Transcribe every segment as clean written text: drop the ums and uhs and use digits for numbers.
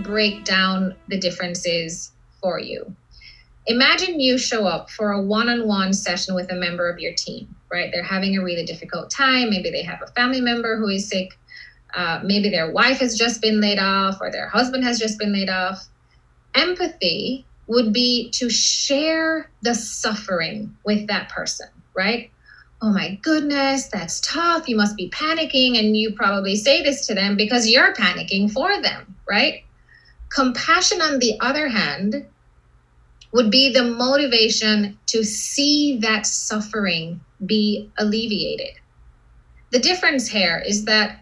break down the differences for you. Imagine you show up for a one-on-one session with a member of your team, right? They're having a really difficult time. Maybe they have a family member who is sick. Maybe their wife has just been laid off or their husband has just been laid off. Empathy would be to share the suffering with that person, right? Oh my goodness, that's tough. You must be panicking. And you probably say this to them because you're panicking for them, right? Compassion, on the other hand, would be the motivation to see that suffering be alleviated. The difference here is that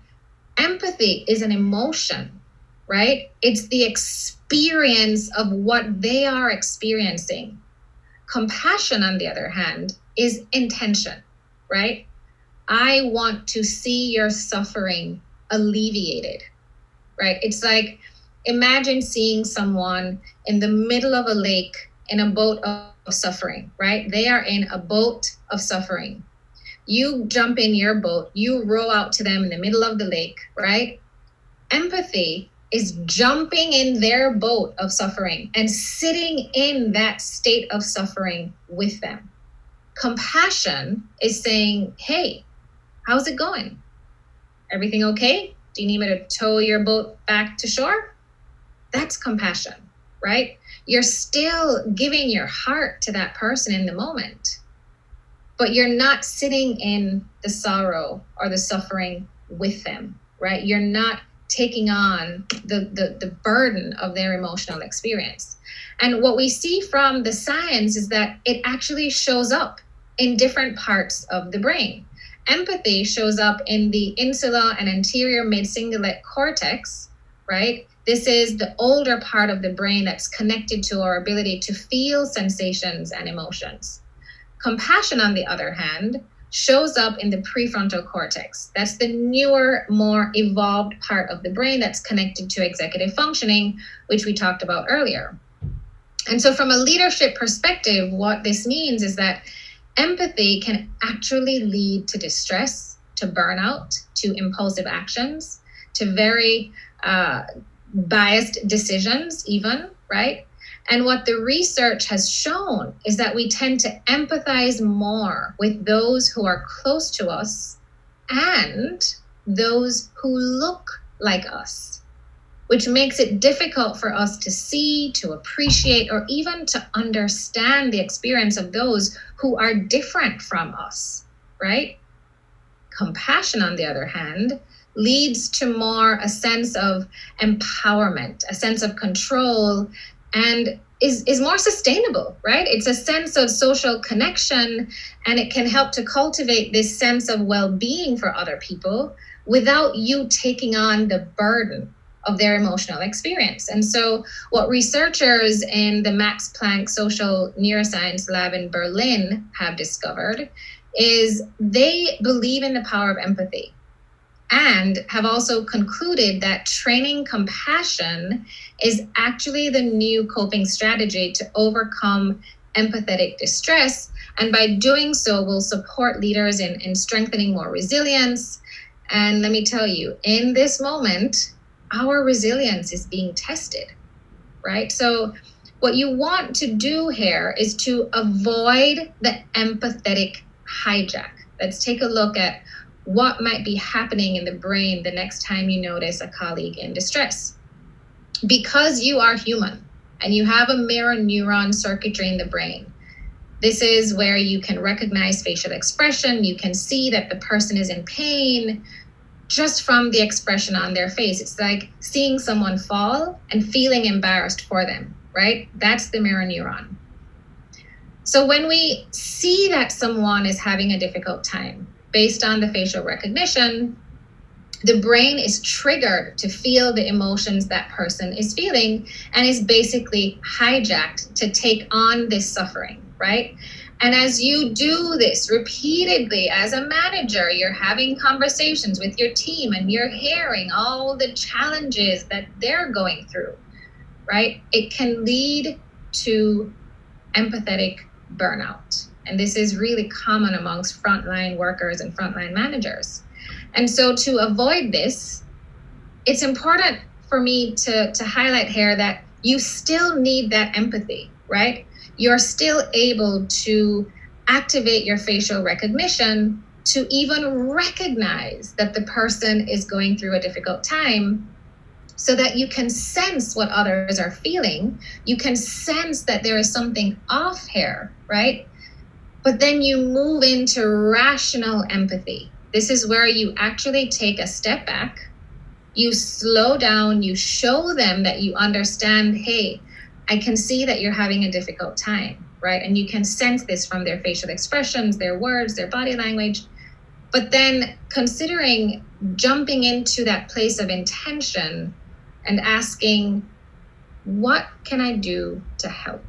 empathy is an emotion, right? It's the experience of what they are experiencing. Compassion, on the other hand, is intention, right? I want to see your suffering alleviated, right? It's like, imagine seeing someone in the middle of a lake in a boat of suffering, right? They are in a boat of suffering. You jump in your boat, you row out to them in the middle of the lake, right? Empathy is jumping in their boat of suffering and sitting in that state of suffering with them. Compassion is saying, hey, how's it going? Everything okay? Do you need me to tow your boat back to shore? That's compassion, right? You're still giving your heart to that person in the moment, but you're not sitting in the sorrow or the suffering with them, right? You're not taking on the burden of their emotional experience. And what we see from the science is that it actually shows up in different parts of the brain. Empathy shows up in the insula and anterior mid-cingulate cortex, right? This is the older part of the brain that's connected to our ability to feel sensations and emotions. Compassion, on the other hand, shows up in the prefrontal cortex. That's the newer, more evolved part of the brain that's connected to executive functioning, which we talked about earlier. And so from a leadership perspective, what this means is that empathy can actually lead to distress, to burnout, to impulsive actions, to very biased decisions even, right? And what the research has shown is that we tend to empathize more with those who are close to us and those who look like us, which makes it difficult for us to see, to appreciate, or even to understand the experience of those who are different from us, right? Compassion, on the other hand, leads to more a sense of empowerment, a sense of control, and is more sustainable, right? It's a sense of social connection, and it can help to cultivate this sense of well-being for other people without you taking on the burden of their emotional experience. And so what researchers in the Max Planck Social Neuroscience Lab in Berlin have discovered is they believe in the power of empathy and have also concluded that training compassion is actually the new coping strategy to overcome empathetic distress. And by doing so, will support leaders in strengthening more resilience. And let me tell you, in this moment, our resilience is being tested, right? So what you want to do here is to avoid the empathetic hijack. Let's take a look at what might be happening in the brain the next time you notice a colleague in distress. Because you are human and you have a mirror neuron circuitry in the brain, this is where you can recognize facial expression. You can see that the person is in pain just from the expression on their face. It's like seeing someone fall and feeling embarrassed for them, right? That's the mirror neuron. So when we see that someone is having a difficult time, based on the facial recognition, the brain is triggered to feel the emotions that person is feeling and is basically hijacked to take on this suffering, right? And as you do this repeatedly as a manager, you're having conversations with your team and you're hearing all the challenges that they're going through, right? It can lead to empathetic burnout. And this is really common amongst frontline workers and frontline managers. And so to avoid this, it's important for me to highlight here that you still need that empathy, right? You're still able to activate your facial recognition to even recognize that the person is going through a difficult time, so that you can sense what others are feeling. You can sense that there is something off here, right? But then you move into rational empathy. This is where you actually take a step back, you slow down, you show them that you understand, hey, I can see that you're having a difficult time, right? And you can sense this from their facial expressions, their words, their body language. But then considering jumping into that place of intention and asking, what can I do to help?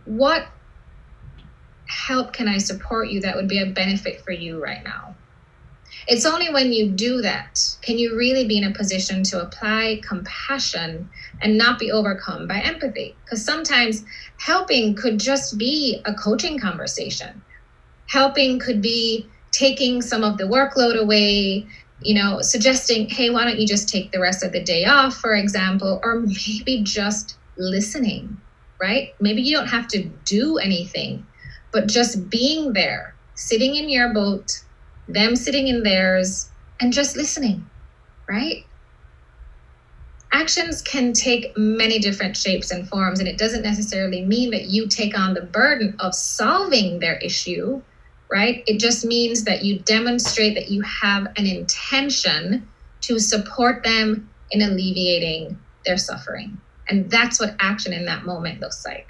What help can I support you that would be a benefit for you right now? It's only when you do that can you really be in a position to apply compassion and not be overcome by empathy. Because sometimes helping could just be a coaching conversation. Helping could be taking some of the workload away, suggesting, hey, why don't you just take the rest of the day off, for example, or maybe just listening, right? Maybe you don't have to do anything, but just being there, sitting in your boat, them sitting in theirs, and just listening, right? Actions can take many different shapes and forms, and it doesn't necessarily mean that you take on the burden of solving their issue, right? It just means that you demonstrate that you have an intention to support them in alleviating their suffering. And that's what action in that moment looks like.